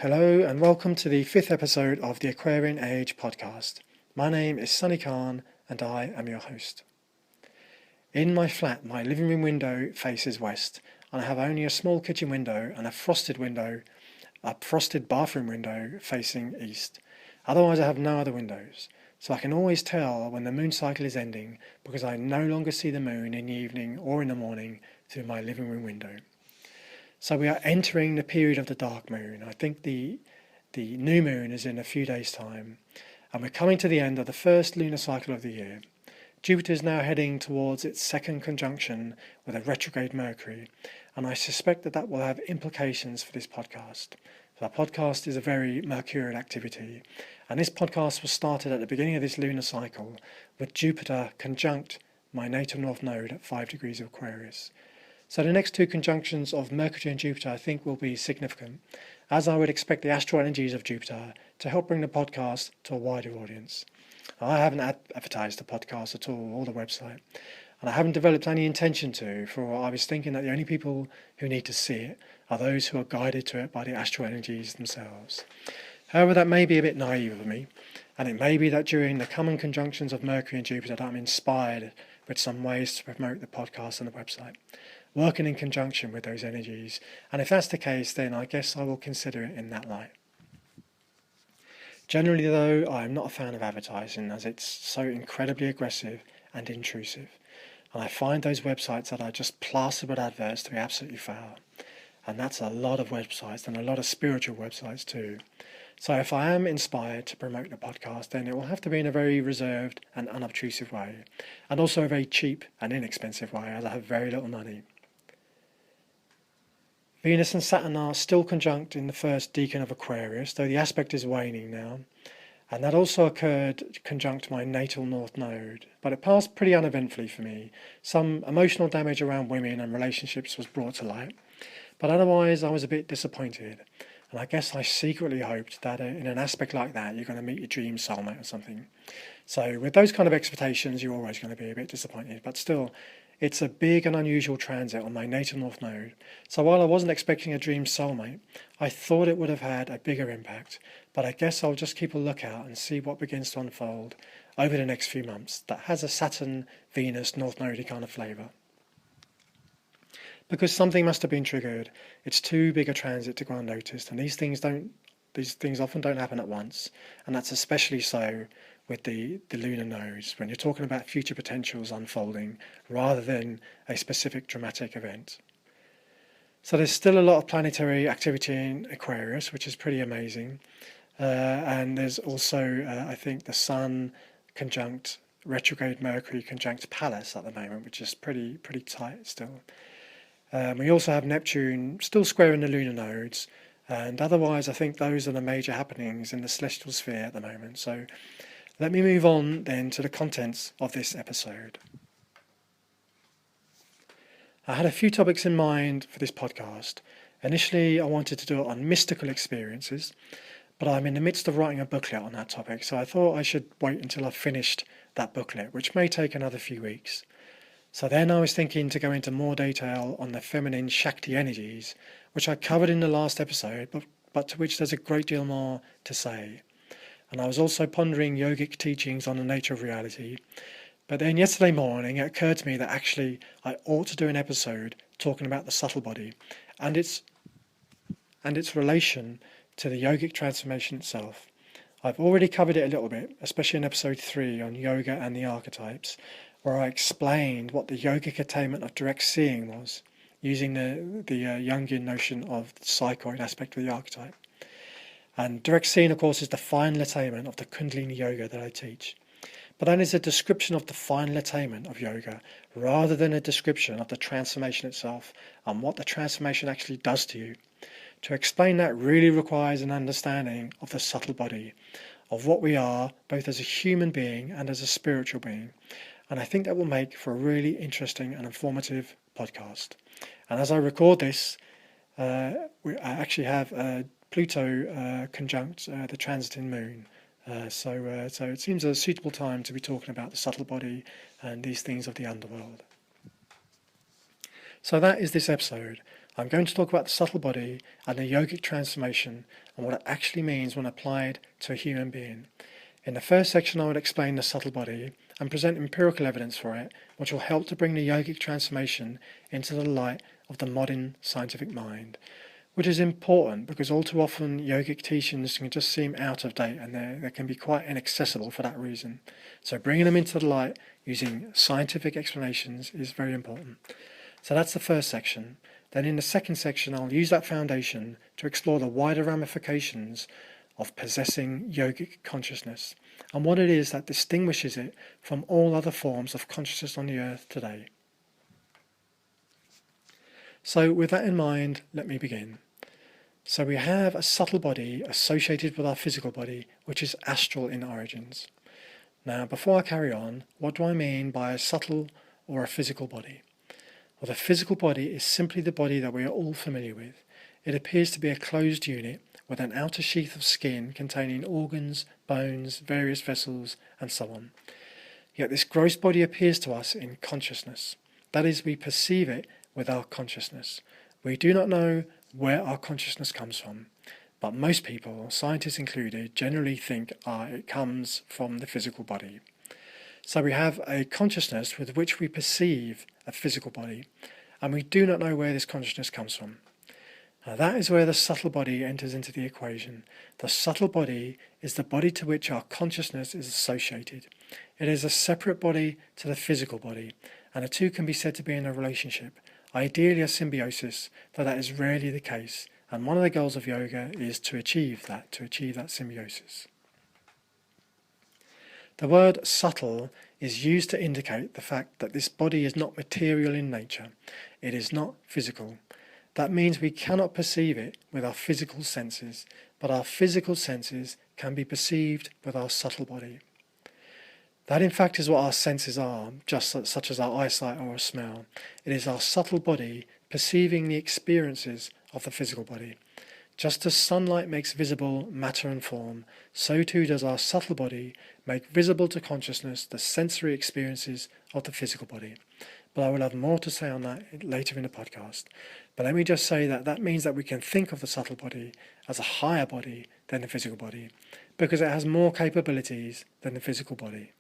Hello and welcome to the fifth episode of the Aquarian Age podcast. My name is Sunny Khan and I am your host. In my flat, my living room window faces west and I have only a small kitchen window and a frosted bathroom window facing east. Otherwise I have no other windows. So I can always tell when the moon cycle is ending because I no longer see the moon in the evening or in the morning through my living room window. So we are entering the period of the dark moon. I think the new moon is in a few days' time, and we're coming to the end of the first lunar cycle of the year. Jupiter is now heading towards its second conjunction with a retrograde Mercury, and I suspect that will have implications for this podcast. So our podcast is a very Mercurial activity, and this podcast was started at the beginning of this lunar cycle with Jupiter conjunct my natal north node at 5 degrees of Aquarius. So the next two conjunctions of Mercury and Jupiter I think will be significant, as I would expect the astral energies of Jupiter to help bring the podcast to a wider audience. I haven't advertised the podcast at all, or the website, and I haven't developed any intention to, for I was thinking that the only people who need to see it are those who are guided to it by the astral energies themselves. However, that may be a bit naive of me, and it may be that during the coming conjunctions of Mercury and Jupiter that I'm inspired with some ways to promote the podcast and the website, working in conjunction with those energies, and if that's the case, then I guess I will consider it in that light. Generally though, I am not a fan of advertising as it's so incredibly aggressive and intrusive, and I find those websites that are just plastered with adverts to be absolutely foul, and that's a lot of websites and a lot of spiritual websites too. So if I am inspired to promote the podcast, then it will have to be in a very reserved and unobtrusive way, and also a very cheap and inexpensive way as I have very little money. Venus and Saturn are still conjunct in the first decan of Aquarius, though the aspect is waning now, and that also occurred conjunct my natal north node, but it passed pretty uneventfully for me. Some emotional damage around women and relationships was brought to light, but otherwise I was a bit disappointed, and I guess I secretly hoped that in an aspect like that you're going to meet your dream soulmate or something. So with those kind of expectations you're always going to be a bit disappointed, but still, it's a big and unusual transit on my natal north node, so while I wasn't expecting a dream soulmate, I thought it would have had a bigger impact, but I guess I'll just keep a lookout and see what begins to unfold over the next few months that has a Saturn-Venus north node kind of flavour. Because something must have been triggered, it's too big a transit to go unnoticed, and these things often don't happen at once, and that's especially so with the lunar nodes, when you're talking about future potentials unfolding rather than a specific dramatic event. So there's still a lot of planetary activity in Aquarius, which is pretty amazing. And there's also, I think, the Sun conjunct retrograde Mercury conjunct Pallas at the moment, which is pretty tight still. We also have Neptune still squaring the lunar nodes, and otherwise I think those are the major happenings in the celestial sphere at the moment. So let me move on then to the contents of this episode. I had a few topics in mind for this podcast. Initially, I wanted to do it on mystical experiences, but I'm in the midst of writing a booklet on that topic, so I thought I should wait until I've finished that booklet, which may take another few weeks. So then I was thinking to go into more detail on the feminine Shakti energies, which I covered in the last episode, but to which there's a great deal more to say. And I was also pondering yogic teachings on the nature of reality. But then yesterday morning it occurred to me that actually I ought to do an episode talking about the subtle body and its relation to the yogic transformation itself. I've already covered it a little bit, especially in episode 3 on yoga and the archetypes, where I explained what the yogic attainment of direct seeing was, using the Jungian notion of the psychoid aspect of the archetype. And direct seeing, of course, is the final attainment of the Kundalini yoga that I teach. But that is a description of the final attainment of yoga, rather than a description of the transformation itself and what the transformation actually does to you. To explain that really requires an understanding of the subtle body, of what we are, both as a human being and as a spiritual being. And I think that will make for a really interesting and informative podcast. And as I record this, I actually have Pluto conjunct the transiting moon. So it seems a suitable time to be talking about the subtle body and these things of the underworld. So that is this episode. I'm going to talk about the subtle body and the yogic transformation and what it actually means when applied to a human being. In the first section, I will explain the subtle body and present empirical evidence for it, which will help to bring the yogic transformation into the light of the modern scientific mind, which is important because all too often yogic teachings can just seem out of date and they can be quite inaccessible for that reason. So bringing them into the light using scientific explanations is very important. So that's the first section. Then in the second section, I'll use that foundation to explore the wider ramifications of possessing yogic consciousness and what it is that distinguishes it from all other forms of consciousness on the earth today. So with that in mind, let me begin. So we have a subtle body associated with our physical body, which is astral in origins. Now, before I carry on, what do I mean by a subtle or a physical body? Well, the physical body is simply the body that we are all familiar with. It appears to be a closed unit with an outer sheath of skin containing organs, bones, various vessels, and so on. Yet this gross body appears to us in consciousness. That is, we perceive it with our consciousness. We do not know where our consciousness comes from, but most people, scientists included, generally think it comes from the physical body. So we have a consciousness with which we perceive a physical body, and we do not know where this consciousness comes from. Now that is where the subtle body enters into the equation. The subtle body is the body to which our consciousness is associated. It is a separate body to the physical body, and the two can be said to be in a relationship, ideally a symbiosis, though that is rarely the case, and one of the goals of yoga is to achieve that symbiosis. The word subtle is used to indicate the fact that this body is not material in nature. It is not physical. That means we cannot perceive it with our physical senses, but our physical senses can be perceived with our subtle body. That in fact is what our senses are, just such as our eyesight or a smell. It is our subtle body perceiving the experiences of the physical body. Just as sunlight makes visible matter and form, so too does our subtle body make visible to consciousness the sensory experiences of the physical body. But I will have more to say on that later in the podcast. But let me just say that means that we can think of the subtle body as a higher body than the physical body, because it has more capabilities than the physical body.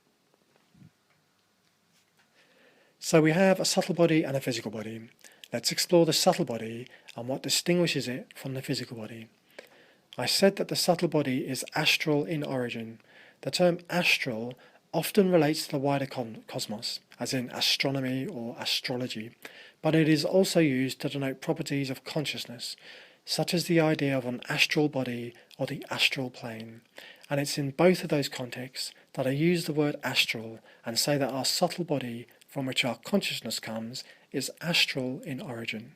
So we have a subtle body and a physical body. Let's explore the subtle body and what distinguishes it from the physical body. I said that the subtle body is astral in origin. The term astral often relates to the wider cosmos, as in astronomy or astrology, but it is also used to denote properties of consciousness, such as the idea of an astral body or the astral plane. And it's in both of those contexts that I use the word astral and say that our subtle body, from which our consciousness comes, is astral in origin.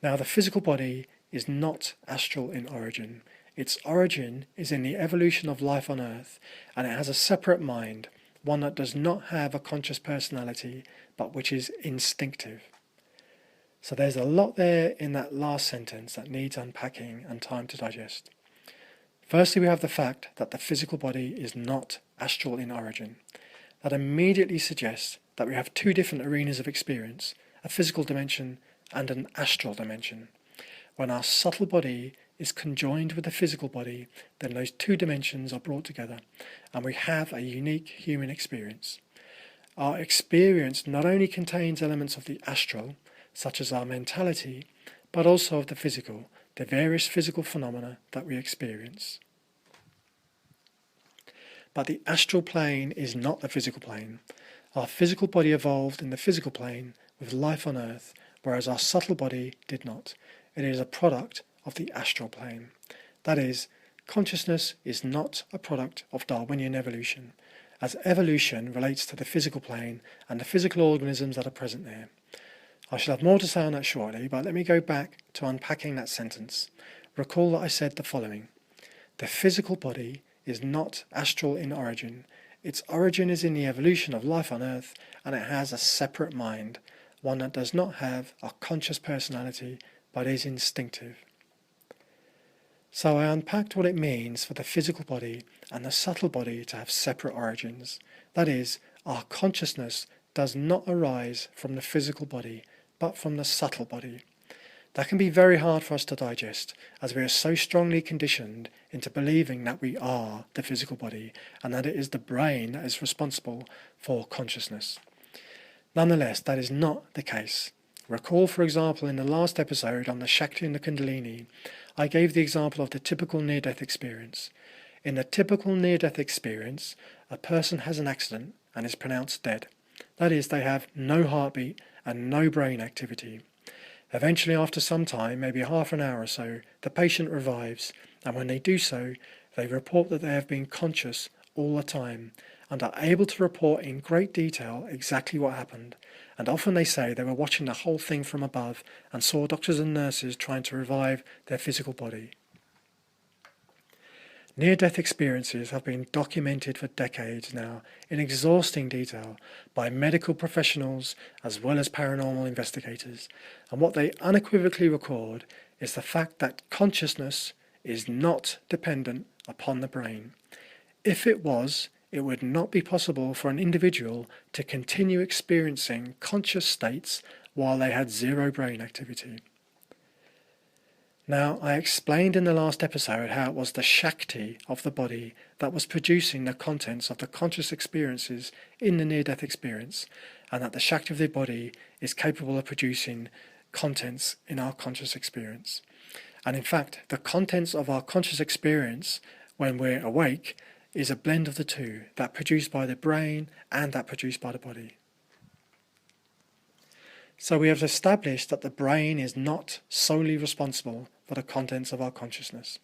Now, the physical body is not astral in origin. Its origin is in the evolution of life on Earth, and it has a separate mind, one that does not have a conscious personality, but which is instinctive. So there's a lot there in that last sentence that needs unpacking and time to digest. Firstly, we have the fact that the physical body is not astral in origin. That immediately suggests that we have two different arenas of experience, a physical dimension and an astral dimension. When our subtle body is conjoined with the physical body, then those two dimensions are brought together and we have a unique human experience. Our experience not only contains elements of the astral, such as our mentality, but also of the physical, the various physical phenomena that we experience. But the astral plane is not the physical plane. Our physical body evolved in the physical plane with life on Earth, whereas our subtle body did not. It is a product of the astral plane. That is, consciousness is not a product of Darwinian evolution, as evolution relates to the physical plane and the physical organisms that are present there. I shall have more to say on that shortly, but let me go back to unpacking that sentence. Recall that I said the following. The physical body is not astral in origin. Its origin is in the evolution of life on Earth, and it has a separate mind, one that does not have a conscious personality, but is instinctive. So I unpacked what it means for the physical body and the subtle body to have separate origins. That is, our consciousness does not arise from the physical body, but from the subtle body. That can be very hard for us to digest, as we are so strongly conditioned into believing that we are the physical body and that it is the brain that is responsible for consciousness. Nonetheless, that is not the case. Recall, for example, in the last episode on the Shakti and the Kundalini, I gave the example of the typical near-death experience. In the typical near-death experience, a person has an accident and is pronounced dead. That is, they have no heartbeat and no brain activity. Eventually, after some time, maybe half an hour or so, the patient revives, and when they do so, they report that they have been conscious all the time and are able to report in great detail exactly what happened. And often they say they were watching the whole thing from above and saw doctors and nurses trying to revive their physical body. Near-death experiences have been documented for decades now in exhausting detail by medical professionals as well as paranormal investigators, and what they unequivocally record is the fact that consciousness is not dependent upon the brain. If it was, it would not be possible for an individual to continue experiencing conscious states while they had zero brain activity. Now, I explained in the last episode how it was the Shakti of the body that was producing the contents of the conscious experiences in the near-death experience, and that the Shakti of the body is capable of producing contents in our conscious experience. And in fact, the contents of our conscious experience when we're awake is a blend of the two, that produced by the brain and that produced by the body. So we have established that the brain is not solely responsible for the contents of our consciousness,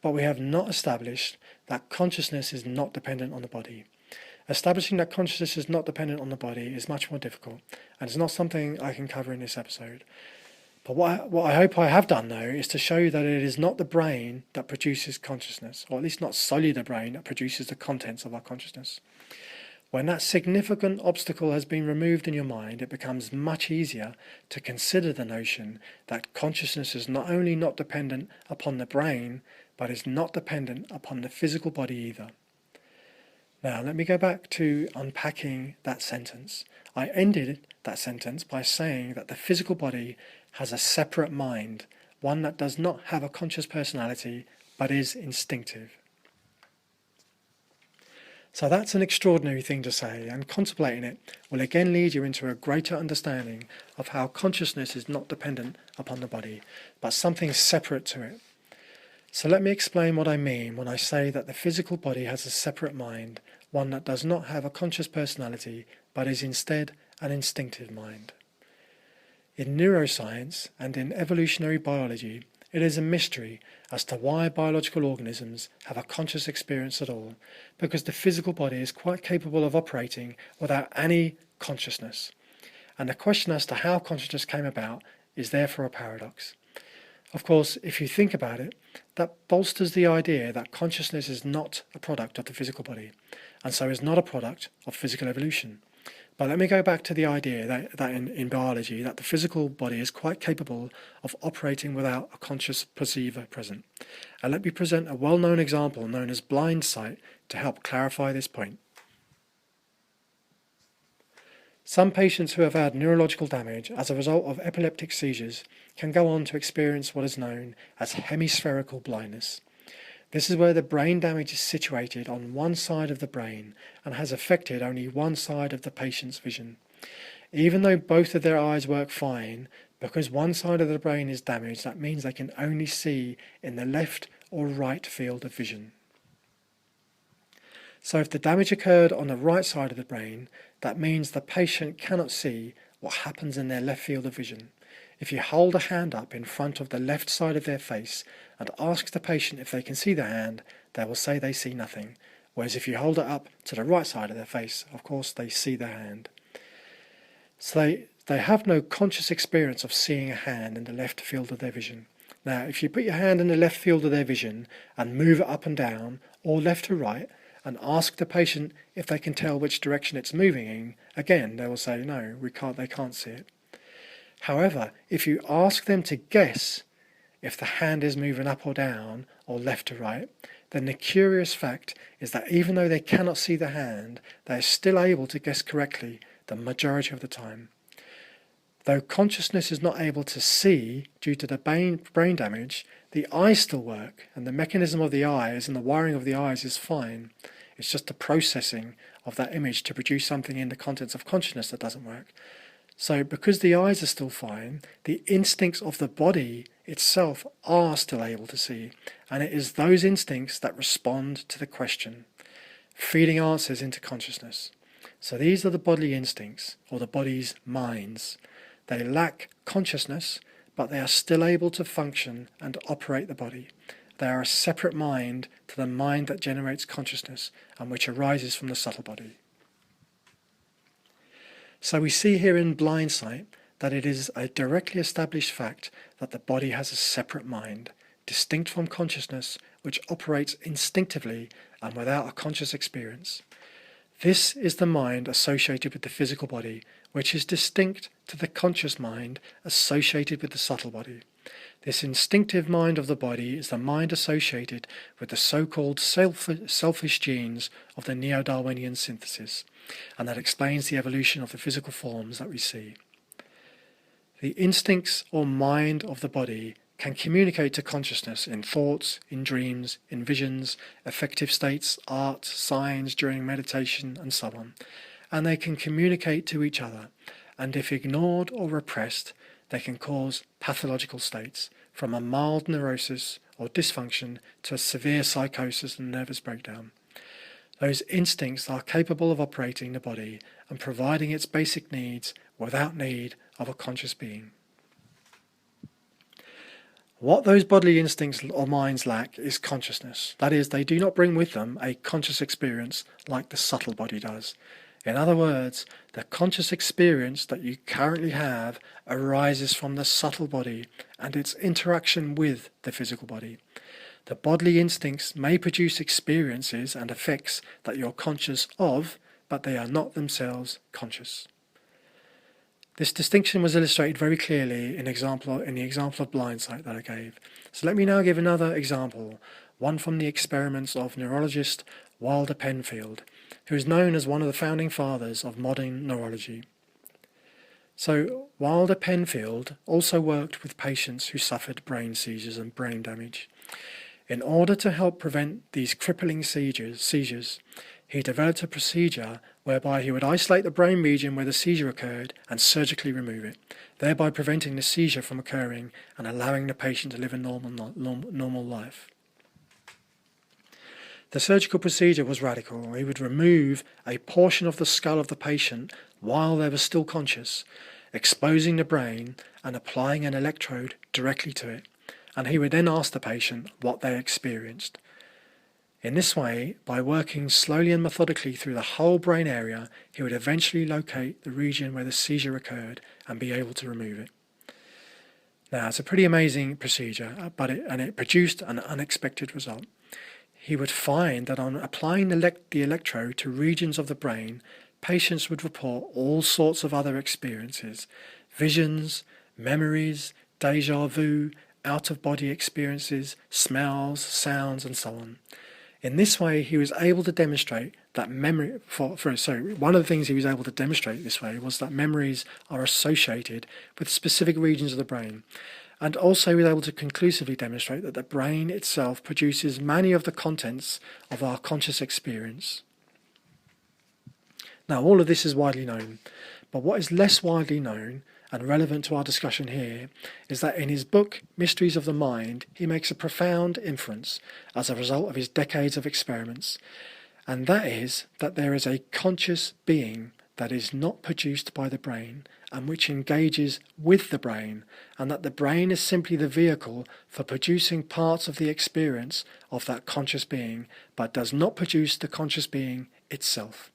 but we have not established that consciousness is not dependent on the body. Establishing that consciousness is not dependent on the body is much more difficult, and it's not something I can cover in this episode. But what I hope I have done, though, is to show you that it is not the brain that produces consciousness, or at least not solely the brain that produces the contents of our consciousness. When that significant obstacle has been removed in your mind, it becomes much easier to consider the notion that consciousness is not only not dependent upon the brain, but is not dependent upon the physical body either. Now, let me go back to unpacking that sentence. I ended that sentence by saying that the physical body has a separate mind, one that does not have a conscious personality, but is instinctive. So that's an extraordinary thing to say, and contemplating it will again lead you into a greater understanding of how consciousness is not dependent upon the body, but something separate to it. So let me explain what I mean when I say that the physical body has a separate mind, one that does not have a conscious personality, but is instead an instinctive mind. In neuroscience and in evolutionary biology, it is a mystery as to why biological organisms have a conscious experience at all, because the physical body is quite capable of operating without any consciousness. And the question as to how consciousness came about is therefore a paradox. Of course, if you think about it, that bolsters the idea that consciousness is not a product of the physical body, and so is not a product of physical evolution. But let me go back to the idea that in biology, that the physical body is quite capable of operating without a conscious perceiver present. And let me present a well-known example known as blind sight to help clarify this point. Some patients who have had neurological damage as a result of epileptic seizures can go on to experience what is known as hemispherical blindness. This is where the brain damage is situated on one side of the brain and has affected only one side of the patient's vision. Even though both of their eyes work fine, because one side of the brain is damaged, that means they can only see in the left or right field of vision. So if the damage occurred on the right side of the brain, that means the patient cannot see what happens in their left field of vision. If you hold a hand up in front of the left side of their face and ask the patient if they can see the hand, they will say they see nothing. Whereas if you hold it up to the right side of their face, of course they see the hand. So they have no conscious experience of seeing a hand in the left field of their vision. Now, if you put your hand in the left field of their vision and move it up and down, or left to right, and ask the patient if they can tell which direction it's moving in, again, they will say, no, they can't see it. However, if you ask them to guess if the hand is moving up or down, or left to right, then the curious fact is that even though they cannot see the hand, they are still able to guess correctly the majority of the time. Though consciousness is not able to see due to the brain damage, the eyes still work, and the mechanism of the eyes and the wiring of the eyes is fine. It's just the processing of that image to produce something in the contents of consciousness that doesn't work. So because the eyes are still fine, the instincts of the body itself are still able to see, and it is those instincts that respond to the question, feeding answers into consciousness. So these are the bodily instincts, or the body's minds. They lack consciousness, but they are still able to function and operate the body. They are a separate mind to the mind that generates consciousness and which arises from the subtle body. So we see here in blind sight that it is a directly established fact that the body has a separate mind, distinct from consciousness, which operates instinctively and without a conscious experience. This is the mind associated with the physical body, which is distinct to the conscious mind associated with the subtle body. This instinctive mind of the body is the mind associated with the so-called selfish genes of the neo-Darwinian synthesis, and that explains the evolution of the physical forms that we see. The instincts or mind of the body can communicate to consciousness in thoughts, in dreams, in visions, affective states, art, signs during meditation, and so on. And they can communicate to each other, and if ignored or repressed, they can cause pathological states, from a mild neurosis or dysfunction to a severe psychosis and nervous breakdown. Those instincts are capable of operating the body and providing its basic needs without need of a conscious being. What those bodily instincts or minds lack is consciousness. That is, they do not bring with them a conscious experience like the subtle body does. In other words, the conscious experience that you currently have arises from the subtle body and its interaction with the physical body. The bodily instincts may produce experiences and effects that you're conscious of, but they are not themselves conscious. This distinction was illustrated very clearly in the example of blind sight that I gave. So let me now give another example, one from the experiments of neurologist Wilder Penfield, who is known as one of the founding fathers of modern neurology. So Wilder Penfield also worked with patients who suffered brain seizures and brain damage. In order to help prevent these crippling seizures, he developed a procedure whereby he would isolate the brain region where the seizure occurred and surgically remove it, thereby preventing the seizure from occurring and allowing the patient to live a normal life. The surgical procedure was radical. He would remove a portion of the skull of the patient while they were still conscious, exposing the brain and applying an electrode directly to it, and he would then ask the patient what they experienced. In this way, by working slowly and methodically through the whole brain area, he would eventually locate the region where the seizure occurred and be able to remove it. Now, it's a pretty amazing procedure, it produced an unexpected result. He would find that on applying the electrode to regions of the brain, patients would report all sorts of other experiences, visions, memories, déjà vu, out-of-body experiences, smells, sounds, and so on. In this way, he was able to demonstrate that one of the things he was able to demonstrate this way was that memories are associated with specific regions of the brain. And also he was able to conclusively demonstrate that the brain itself produces many of the contents of our conscious experience. Now, all of this is widely known, but what is less widely known and relevant to our discussion here is that in his book, Mysteries of the Mind, he makes a profound inference as a result of his decades of experiments, and that is that there is a conscious being that is not produced by the brain and which engages with the brain, and that the brain is simply the vehicle for producing parts of the experience of that conscious being, but does not produce the conscious being itself.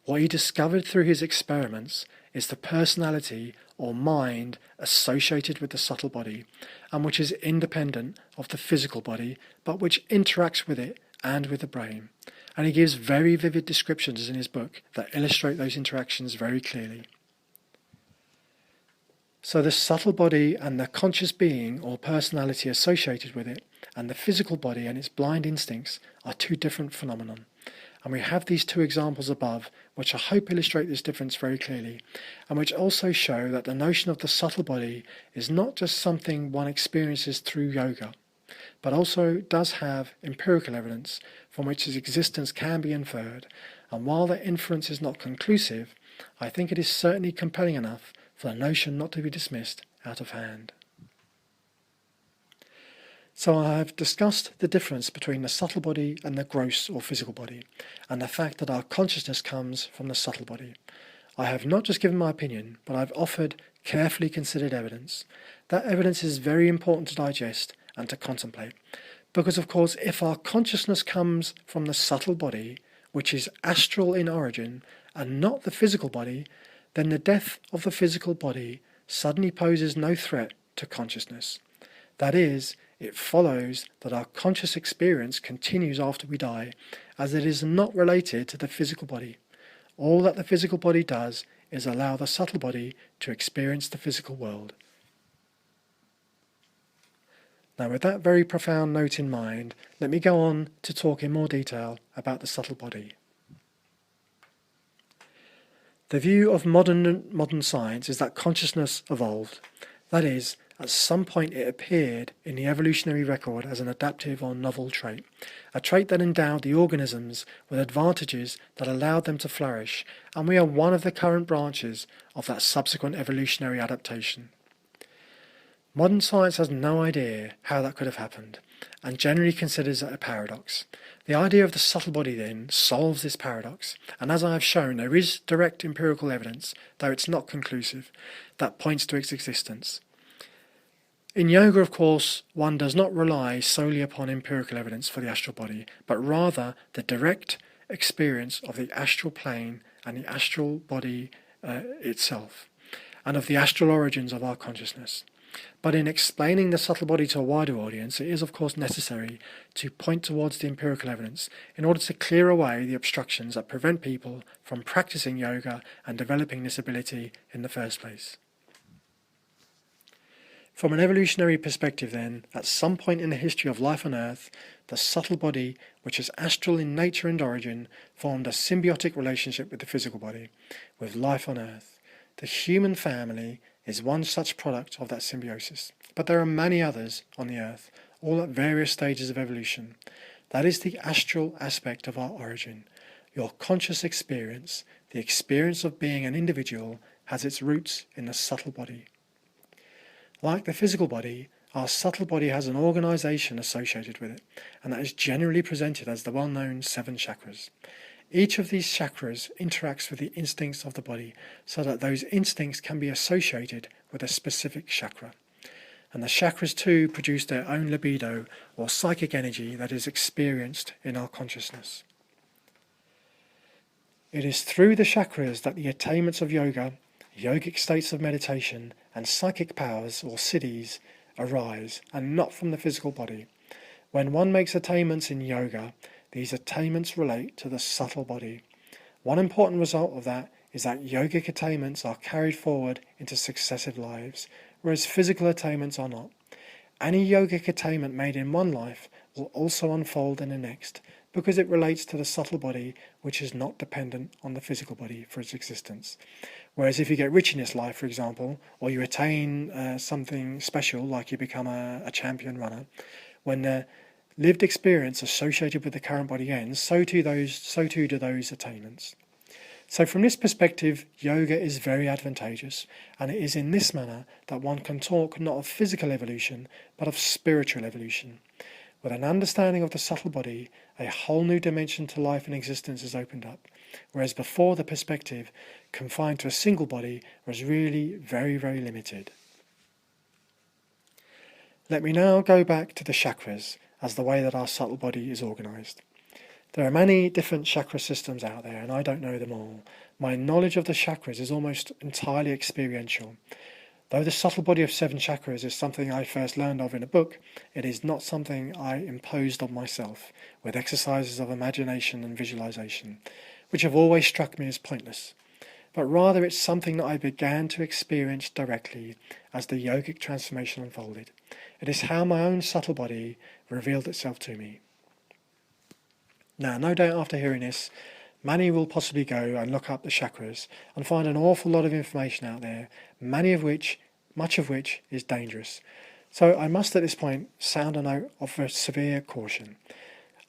What he discovered through his experiments is the personality or mind associated with the subtle body, and which is independent of the physical body, but which interacts with it and with the brain. And he gives very vivid descriptions in his book that illustrate those interactions very clearly. So the subtle body and the conscious being or personality associated with it, and the physical body and its blind instincts are two different phenomena. And we have these two examples above, which I hope illustrate this difference very clearly, and which also show that the notion of the subtle body is not just something one experiences through yoga, but also does have empirical evidence from which its existence can be inferred, and while that inference is not conclusive, I think it is certainly compelling enough for the notion not to be dismissed out of hand. So I have discussed the difference between the subtle body and the gross or physical body, and the fact that our consciousness comes from the subtle body. I have not just given my opinion, but I've offered carefully considered evidence. That evidence is very important to digest and to contemplate, because of course if our consciousness comes from the subtle body, which is astral in origin, and not the physical body, then the death of the physical body suddenly poses no threat to consciousness. That is, it follows that our conscious experience continues after we die, as it is not related to the physical body. All that the physical body does is allow the subtle body to experience the physical world. Now, with that very profound note in mind, let me go on to talk in more detail about the subtle body. The view of modern science is that consciousness evolved. That is, at some point it appeared in the evolutionary record as an adaptive or novel trait, a trait that endowed the organisms with advantages that allowed them to flourish, and we are one of the current branches of that subsequent evolutionary adaptation. Modern science has no idea how that could have happened, and generally considers it a paradox. The idea of the subtle body then solves this paradox, and as I have shown, there is direct empirical evidence, though it's not conclusive, that points to its existence. In yoga, of course, one does not rely solely upon empirical evidence for the astral body, but rather the direct experience of the astral plane and the astral body itself, and of the astral origins of our consciousness. But in explaining the subtle body to a wider audience, it is of course necessary to point towards the empirical evidence in order to clear away the obstructions that prevent people from practicing yoga and developing this ability in the first place. From an evolutionary perspective then, at some point in the history of life on Earth, the subtle body, which is astral in nature and origin, formed a symbiotic relationship with the physical body, with life on Earth. The human family is one such product of that symbiosis, but there are many others on the Earth, all at various stages of evolution. That is the astral aspect of our origin. Your conscious experience, the experience of being an individual, has its roots in the subtle body. Like the physical body, our subtle body has an organisation associated with it, and that is generally presented as the well-known 7 chakras. Each of these chakras interacts with the instincts of the body, so that those instincts can be associated with a specific chakra. And the chakras too produce their own libido, or psychic energy, that is experienced in our consciousness. It is through the chakras that the attainments of yoga, yogic states of meditation, and psychic powers, or siddhis, arise, and not from the physical body. When one makes attainments in yoga, these attainments relate to the subtle body. One important result of that is that yogic attainments are carried forward into successive lives, whereas physical attainments are not. Any yogic attainment made in one life will also unfold in the next, because it relates to the subtle body, which is not dependent on the physical body for its existence. Whereas if you get rich in this life, for example, or you attain something special, like you become a champion runner, when the lived experience associated with the current body ends, so too do those attainments. So from this perspective, yoga is very advantageous, and it is in this manner that one can talk not of physical evolution, but of spiritual evolution. With an understanding of the subtle body, a whole new dimension to life and existence is opened up, whereas before the perspective, confined to a single body, was really very, very limited. Let me now go back to the chakras as the way that our subtle body is organised. There are many different chakra systems out there, and I don't know them all. My knowledge of the chakras is almost entirely experiential. Though the subtle body of 7 chakras is something I first learned of in a book, it is not something I imposed on myself with exercises of imagination and visualization, which have always struck me as pointless. But rather it's something that I began to experience directly as the yogic transformation unfolded. It is how my own subtle body revealed itself to me. Now, no doubt after hearing this, many will possibly go and look up the chakras and find an awful lot of information out there, much of which is dangerous. So I must at this point sound a note of a severe caution.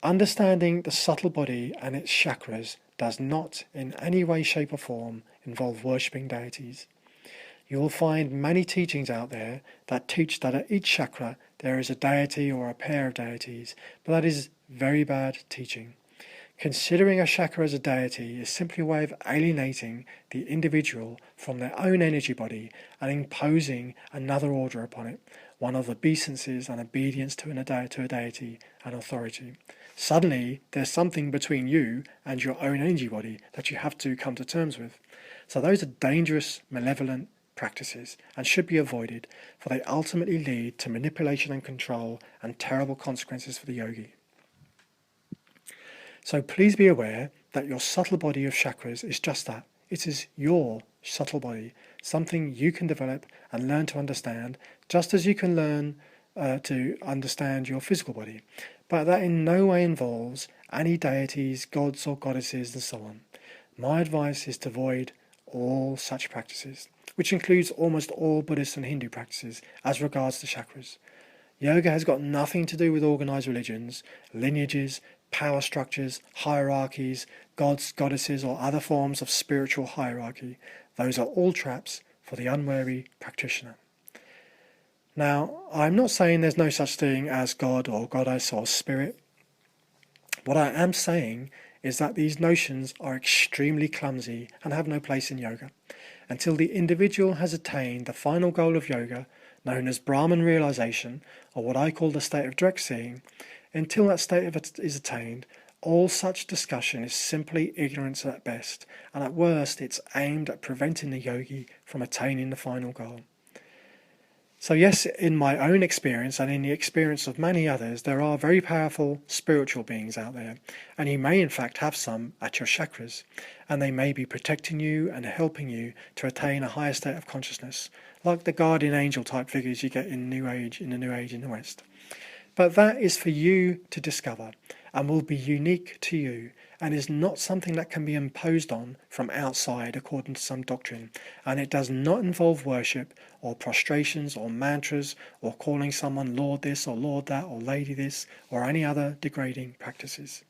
Understanding the subtle body and its chakras does not in any way, shape or form involve worshipping deities. You will find many teachings out there that teach that at each chakra there is a deity or a pair of deities, but that is very bad teaching. Considering a chakra as a deity is simply a way of alienating the individual from their own energy body and imposing another order upon it, one of obeisances and obedience to a deity and authority. Suddenly, there's something between you and your own energy body that you have to come to terms with. So those are dangerous, malevolent practices and should be avoided, for they ultimately lead to manipulation and control and terrible consequences for the yogi. So please be aware that your subtle body of chakras is just that. It is your subtle body, something you can develop and learn to understand, just as you can learn to understand your physical body. But that in no way involves any deities, gods or goddesses and so on. My advice is to avoid all such practices, which includes almost all Buddhist and Hindu practices as regards to chakras. Yoga has got nothing to do with organised religions, lineages, power structures, hierarchies, gods, goddesses or other forms of spiritual hierarchy. Those are all traps for the unwary practitioner. Now, I'm not saying there's no such thing as God or goddess or spirit. What I am saying is that these notions are extremely clumsy and have no place in yoga. Until the individual has attained the final goal of yoga, known as Brahman realization, or what I call the state of direct seeing, until that state is attained, all such discussion is simply ignorance at best, and at worst it's aimed at preventing the yogi from attaining the final goal. So yes, in my own experience and in the experience of many others, there are very powerful spiritual beings out there, and you may in fact have some at your chakras, and they may be protecting you and helping you to attain a higher state of consciousness, like the guardian angel type figures you get in the New Age in the West. But that is for you to discover and will be unique to you and is not something that can be imposed on from outside according to some doctrine, and it does not involve worship or prostrations or mantras or calling someone Lord this or Lord that or Lady this or any other degrading practices.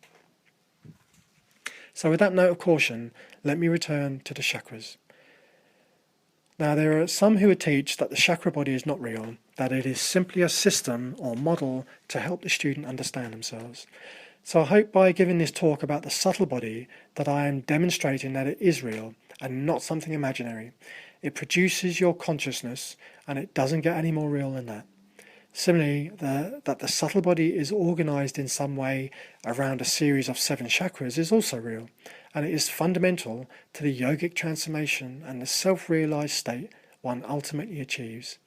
So with that note of caution, let me return to the chakras. Now, there are some who would teach that the chakra body is not real, that it is simply a system or model to help the student understand themselves. So I hope by giving this talk about the subtle body that I am demonstrating that it is real and not something imaginary. It produces your consciousness and it doesn't get any more real than that. Similarly, that the subtle body is organized in some way around a series of 7 chakras is also real, and it is fundamental to the yogic transformation and the self-realized state one ultimately achieves.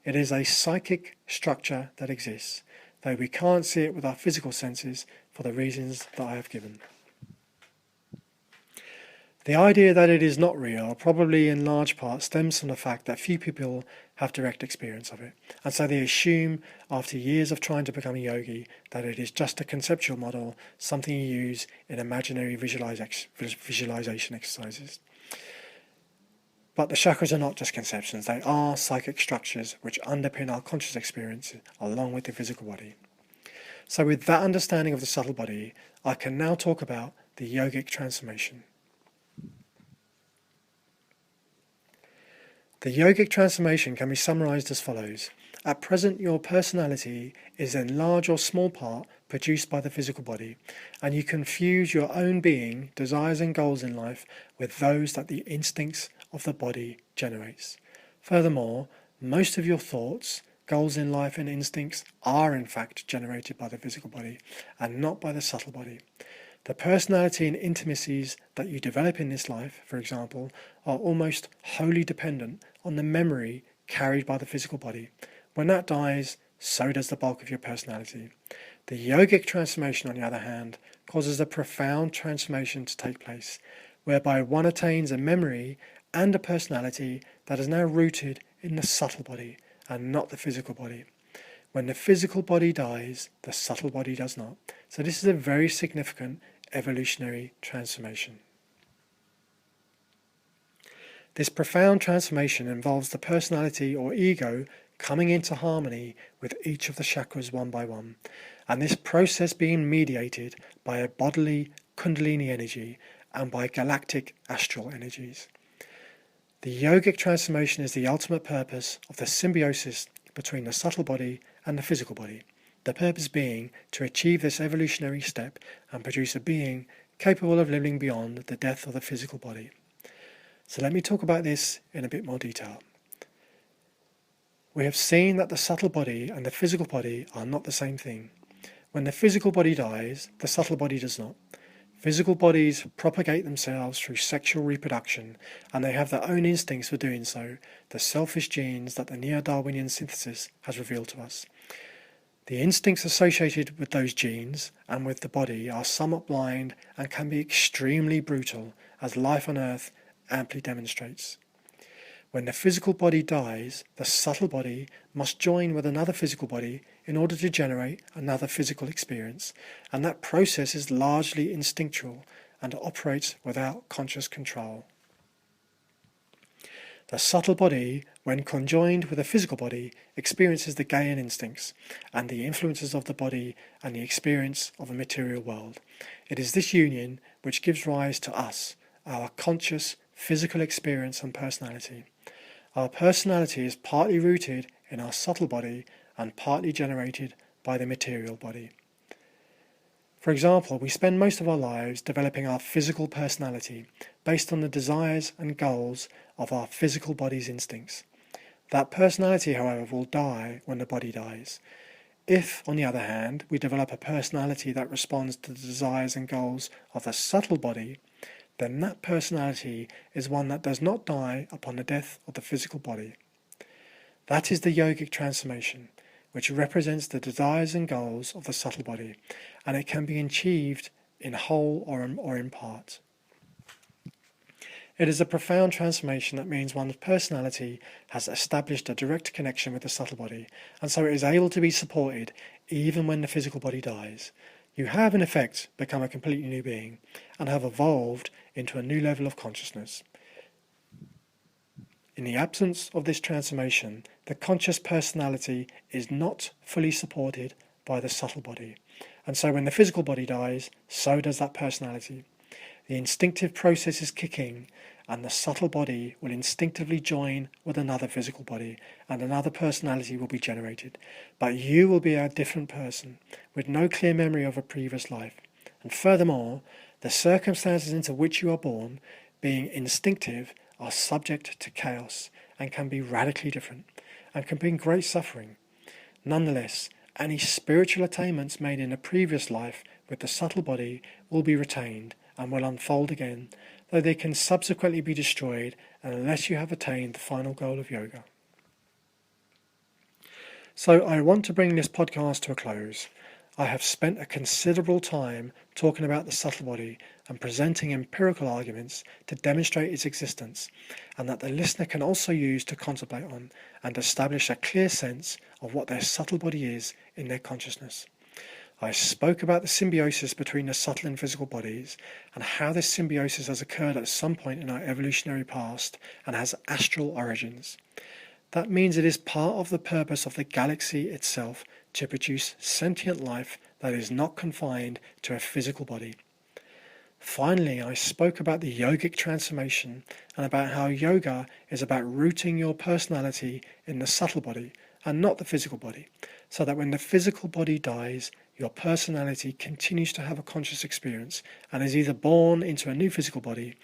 It is a psychic structure that exists, though we can't see it with our physical senses for the reasons that I have given. The idea that it is not real probably in large part stems from the fact that few people have direct experience of it, and so they assume after years of trying to become a yogi that it is just a conceptual model, something you use in imaginary visualization exercises. But the chakras are not just conceptions, they are psychic structures which underpin our conscious experience along with the physical body. So with that understanding of the subtle body, I can now talk about the yogic transformation. The yogic transformation can be summarized as follows. At present, your personality is in large or small part produced by the physical body, and you confuse your own being, desires and goals in life with those that the instincts of the body generates. Furthermore, most of your thoughts, goals in life and instincts are in fact generated by the physical body and not by the subtle body. The personality and intimacies that you develop in this life, for example, are almost wholly dependent on the memory carried by the physical body. When that dies, so does the bulk of your personality. The yogic transformation, on the other hand, causes a profound transformation to take place, whereby one attains a memory and a personality that is now rooted in the subtle body and not the physical body. When the physical body dies, the subtle body does not. So this is a very significant evolutionary transformation. This profound transformation involves the personality or ego coming into harmony with each of the chakras one by one, and this process being mediated by a bodily Kundalini energy and by galactic astral energies. The yogic transformation is the ultimate purpose of the symbiosis between the subtle body and the physical body, the purpose being to achieve this evolutionary step and produce a being capable of living beyond the death of the physical body. So let me talk about this in a bit more detail. We have seen that the subtle body and the physical body are not the same thing. When the physical body dies, the subtle body does not. Physical bodies propagate themselves through sexual reproduction, and they have their own instincts for doing so, the selfish genes that the neo-Darwinian synthesis has revealed to us. The instincts associated with those genes and with the body are somewhat blind and can be extremely brutal, as life on Earth amply demonstrates. When the physical body dies, the subtle body must join with another physical body in order to generate another physical experience, and that process is largely instinctual and operates without conscious control. The subtle body, when conjoined with the physical body, experiences the Gaian instincts and the influences of the body and the experience of a material world. It is this union which gives rise to us, our conscious physical experience and personality. Our personality is partly rooted in our subtle body and partly generated by the material body. For example, we spend most of our lives developing our physical personality based on the desires and goals of our physical body's instincts. That personality, however, will die when the body dies. If, on the other hand, we develop a personality that responds to the desires and goals of the subtle body, then that personality is one that does not die upon the death of the physical body. That is the yogic transformation, which represents the desires and goals of the subtle body, and it can be achieved in whole or in part. It is a profound transformation that means one's personality has established a direct connection with the subtle body, and so it is able to be supported even when the physical body dies. You have, in effect, become a completely new being and have evolved into a new level of consciousness. In the absence of this transformation, the conscious personality is not fully supported by the subtle body, and so when the physical body dies, so does that personality. The instinctive process is kicking, and the subtle body will instinctively join with another physical body, and another personality will be generated. But you will be a different person, with no clear memory of a previous life. And furthermore, the circumstances into which you are born, being instinctive, are subject to chaos, and can be radically different, and can bring great suffering. Nonetheless, any spiritual attainments made in a previous life with the subtle body will be retained, and will unfold again, though they can subsequently be destroyed unless you have attained the final goal of yoga. So I want to bring this podcast to a close. I have spent a considerable time talking about the subtle body and presenting empirical arguments to demonstrate its existence, and that the listener can also use to contemplate on and establish a clear sense of what their subtle body is in their consciousness. I spoke about the symbiosis between the subtle and physical bodies, and how this symbiosis has occurred at some point in our evolutionary past and has astral origins. That means it is part of the purpose of the galaxy itself to produce sentient life that is not confined to a physical body. Finally, I spoke about the yogic transformation and about how yoga is about rooting your personality in the subtle body and not the physical body, so that when the physical body dies, your personality continues to have a conscious experience and is either born into a new physical body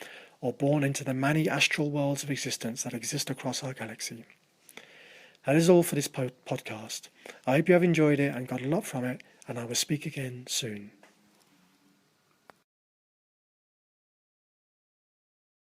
or born into the many astral worlds of existence that exist across our galaxy. That is all for this podcast. I hope you have enjoyed it and got a lot from it, and I will speak again soon.